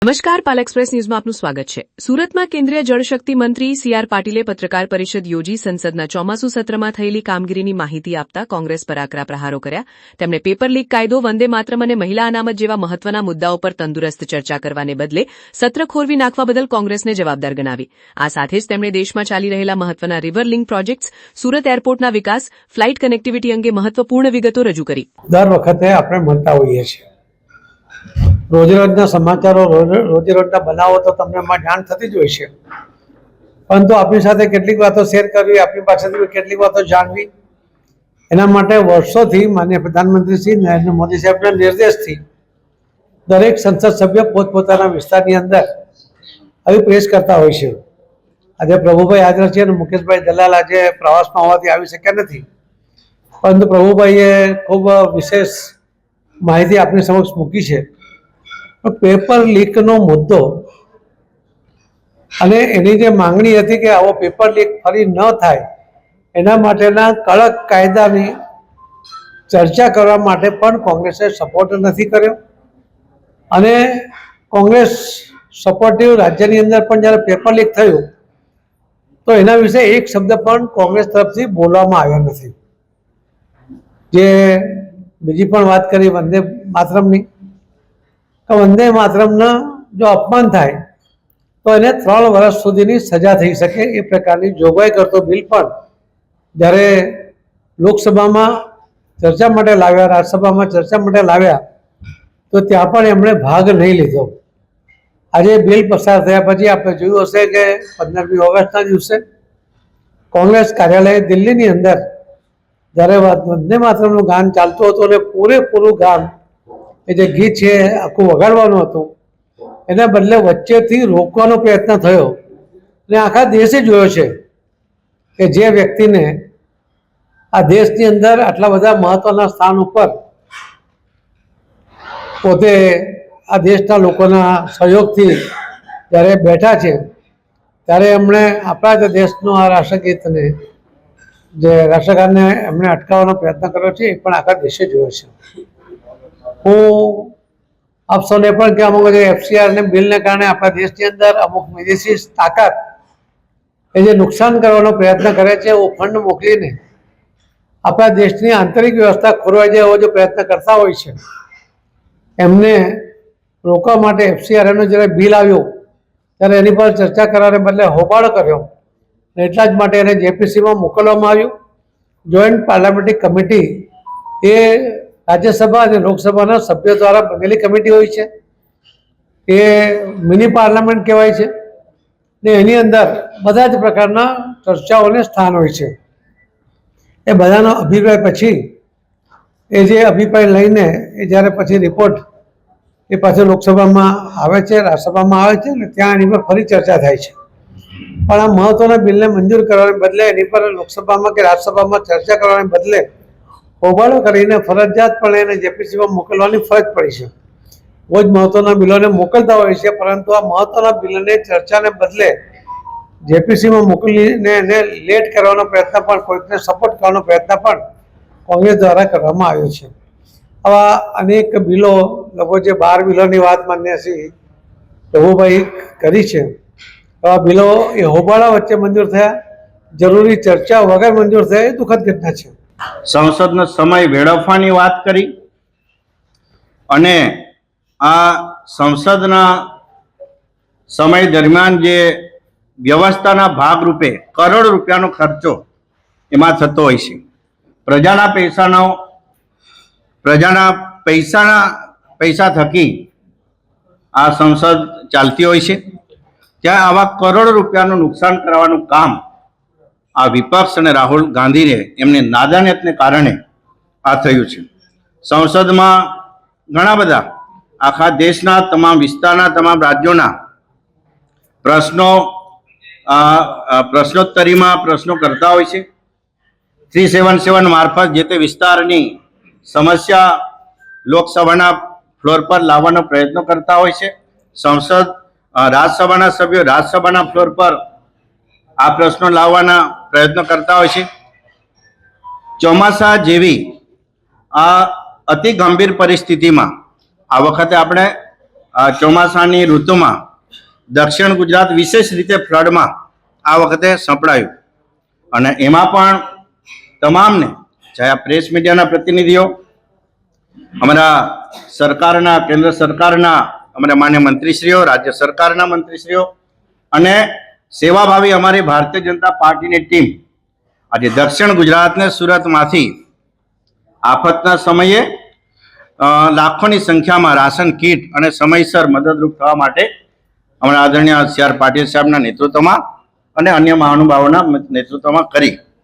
નમસ્કાર, પાલ એક્સપ્રેસ ન્યૂઝમાં આપનું સ્વાગત છે। સુરતમાં કેન્દ્રીય જળશક્તિ મંત્રી સી.આર. પાટીલે પત્રકાર પરિષદ યોજી સંસદના ચોમાસુ સત્રમાં થયેલી કામગીરીની માહિતી આપતા કોંગ્રેસ પર આકરા પ્રહારો કર્યા। તેમણે પેપર લીક કાયદો, વંદે માતરમ અને મહિલા અનામત જેવા મહત્વના મુદ્દાઓ પર તંદુરસ્ત ચર્ચા કરવાને બદલે સત્ર ખોરવી નાખવા બદલ કોંગ્રેસને જવાબદાર ગણાવી। આ સાથે જ તેમણે દેશમાં ચાલી રહેલા મહત્વના રિવર લિંક પ્રોજેક્ટ્સ, સુરત એરપોર્ટના વિકાસ, ફ્લાઇટ કનેક્ટિવિટી અંગે મહત્વપૂર્ણ વિગતો રજૂ કરી। દર વખતે આપણે મળતા હોઈએ છીએ, રોજેરોજના સમાચારો, રોજેરોજના બનાવો તો તમને એમાં જાણ થતી જ હોય છે, પરંતુ આપણી સાથે કેટલીક વાતો શેર કરવી, આપણી પાસેથી કેટલીક વાતો જાણવી, એના માટે વર્ષોથી માનનીય પ્રધાનમંત્રી શ્રી નરેન્દ્ર મોદી સાહેબના નિર્દેશથી દરેક સંસદ સભ્ય પોતપોતાના વિસ્તારની અંદર આવી પ્રેસ કરતા હોય છે। આજે પ્રભુભાઈ હાજર છે અને મુકેશભાઈ દલાલ આજે પ્રવાસમાં હોવાથી આવી શક્યા નથી, પરંતુ પ્રભુભાઈએ ખૂબ વિશેષ માહિતી આપની સમક્ષ મૂકી છે। પેપર લીકનો મુદ્દો અને એની જે માંગણી હતી કે આવો પેપર લીક ફરી ન થાય એના માટેના કડક કાયદાની ચર્ચા કરવા માટે પણ કોંગ્રેસે સપોર્ટ નથી કર્યો અને કોંગ્રેસ સપોર્ટિવ રાજ્યની અંદર પણ જ્યારે પેપર લીક થયું તો એના વિશે એક શબ્દ પણ કોંગ્રેસ તરફથી બોલવામાં આવ્યો નથી। જે બીજી પણ વાત કરી વંદે માતરમની, વંદે માતરમના જો અપમાન થાય તો એને 3 વર્ષ સુધીની સજા થઈ શકે એ પ્રકારની જોગવાઈ કરતો બિલ પણ જ્યારે લોકસભામાં ચર્ચા માટે લાવ્યા, રાજ્યસભામાં ચર્ચા માટે લાવ્યા તો ત્યાં પણ એમણે ભાગ નહીં લીધો। આજે બિલ પસાર થયા પછી આપણે જોયું હશે કે 15મી ઓગસ્ટના દિવસે કોંગ્રેસ કાર્યાલય દિલ્હીની અંદર જ્યારે વંદે માતરમનું ગાન ચાલતું હતું અને પૂરેપૂરું ગાન એ જે ગીત છે આખું વગાડવાનું હતું, એના બદલે વચ્ચેથી રોકવાનો પ્રયત્ન થયો અને આખા દેશે જોયો છે કે જે વ્યક્તિને આ દેશની અંદર આટલા બધા મહત્વના સ્થાન ઉપર પોતે આ દેશના લોકોના સહયોગથી જ્યારે બેઠા છે ત્યારે એમણે આપણા જ દેશનું આ રાષ્ટ્રગીતને, જે રાષ્ટ્રગાનને એમણે અટકાવવાનો પ્રયત્ન કર્યો છે, એ પણ આખા દેશે જોયો છે। હું આપ સૌને પણ કહેવા માંગુ છું, FCR બિલને કારણે આપણા દેશની અંદર અમુક વિદેશી તાકાત એ જે નુકસાન કરવાનો પ્રયત્ન કરે છે, એવો ફંડ મોકલીને આપણા દેશની આંતરિક વ્યવસ્થા ખોરવાઈ જાય એવો જો પ્રયત્ન કરતા હોય છે, એમને રોકવા માટે FCRનો જ્યારે બિલ આવ્યો ત્યારે એની પર ચર્ચા કરવાને બદલે હોબાળો કર્યો, એટલા જ માટે એને JPCમાં મોકલવામાં આવ્યું। જોઈન્ટ પાર્લામેન્ટરી કમિટી એ રાજ્યસભા અને લોકસભાના સભ્યો દ્વારા બનેલી કમિટી હોય છે, એ મિની પાર્લામેન્ટ કહેવાય છે ને એની અંદર બધા જ પ્રકારના ચર્ચાઓને સ્થાન હોય છે। એ બધાનો અભિપ્રાય પછી એ જે અભિપ્રાય લઈને એ જ્યારે પછી રિપોર્ટ એ પાછો લોકસભામાં આવે છે, રાજ્યસભામાં આવે છે ને ત્યાં એની પર ફરી ચર્ચા થાય છે। પણ આ મહત્વના બિલને મંજૂર કરવાને બદલે એની પર લોકસભામાં કે રાજ્યસભામાં ચર્ચા કરવાને બદલે હોબાળો કરીને ફરજિયાતપણે એને JPCમાં મોકલવાની ફરજ પડી છે। બહુ જ મહત્વના બિલોને મોકલતા હોય છે, પરંતુ આ મહત્વના બિલને ચર્ચાને બદલે JPCમાં મોકલીને એને લેટ કરવાનો પ્રયત્ન પણ, કોઈકને સપોર્ટ કરવાનો પ્રયત્ન પણ કોંગ્રેસ દ્વારા કરવામાં આવ્યો છે। આવા અનેક બિલો, લગભગ જે 12 બિલોની વાત માન્ય શ્રી પ્રભુભાઈ કરી છે, આવા બિલો એ હોબાળા વચ્ચે મંજૂર થયા, જરૂરી ચર્ચા વગર મંજૂર થયા, એ દુઃખદ ઘટના છે। સંસદનો સમય વેડફવાની વાત કરી અને આ સંસદના સમય દરમિયાન જે વ્યવસ્થાના ભાગરૂપે કરોડ રૂપિયાનો ખર્ચો એમાં થતો હોય છે। પ્રજાના પૈસા થકી આ સંસદ ચાલતી હોય છે, ત્યાં આવા કરોડ રૂપિયાનું નુકસાન કરવાનું કામ આ વિપક્ષ અને રાહુલ ગાંધીને એમની નાદાનિયતને કારણે આ થયું છે। સંસદમાં ઘણા બધા આખા દેશના તમામ વિસ્તારના, તમામ રાજ્યોના પ્રશ્નોત્તરીમાં પ્રશ્નો કરતા હોય છે। 377 મારફત જે તે વિસ્તારની સમસ્યા લોકસભાના ફ્લોર પર લાવવાનો પ્રયત્ન કરતા હોય છે। રાજ્યસભાના સભ્યો રાજ્યસભાના ફ્લોર પર આ પ્રશ્નો લાવવાના પ્રયત્ન કરતા હોય છે। ચોમાસા જેવી આ અતિ ગંભીર પરિસ્થિતિમાં આ વખતે આપણે ચોમાસાની ઋતુમાં દક્ષિણ ગુજરાત વિશેષ રીતે ફ્લડમાં આ વખતે સંપડાયું અને એમાં પણ તમામને ચાહે પ્રેસ મીડિયાના પ્રતિનિધિઓ, અમારા સરકારના, કેન્દ્ર સરકારના અમારા માન્ય મંત્રીશ્રીઓ, રાજ્ય સરકારના મંત્રીશ્રીઓ અને સેવાભાવી અમારી ભારતીય જનતા પાર્ટીની ટીમ આજે દક્ષિણ ગુજરાતને સુરતમાંથી આફતના સમયે લાખોની સંખ્યામાં રાશન કીટ અને સમયસર મદદરૂપ થવા માટે અમારા આદરણીય સી આર પાટીલ સાહેબના નેતૃત્વમાં અને અન્ય મહાનુભાવોના નેતૃત્વમાં કરી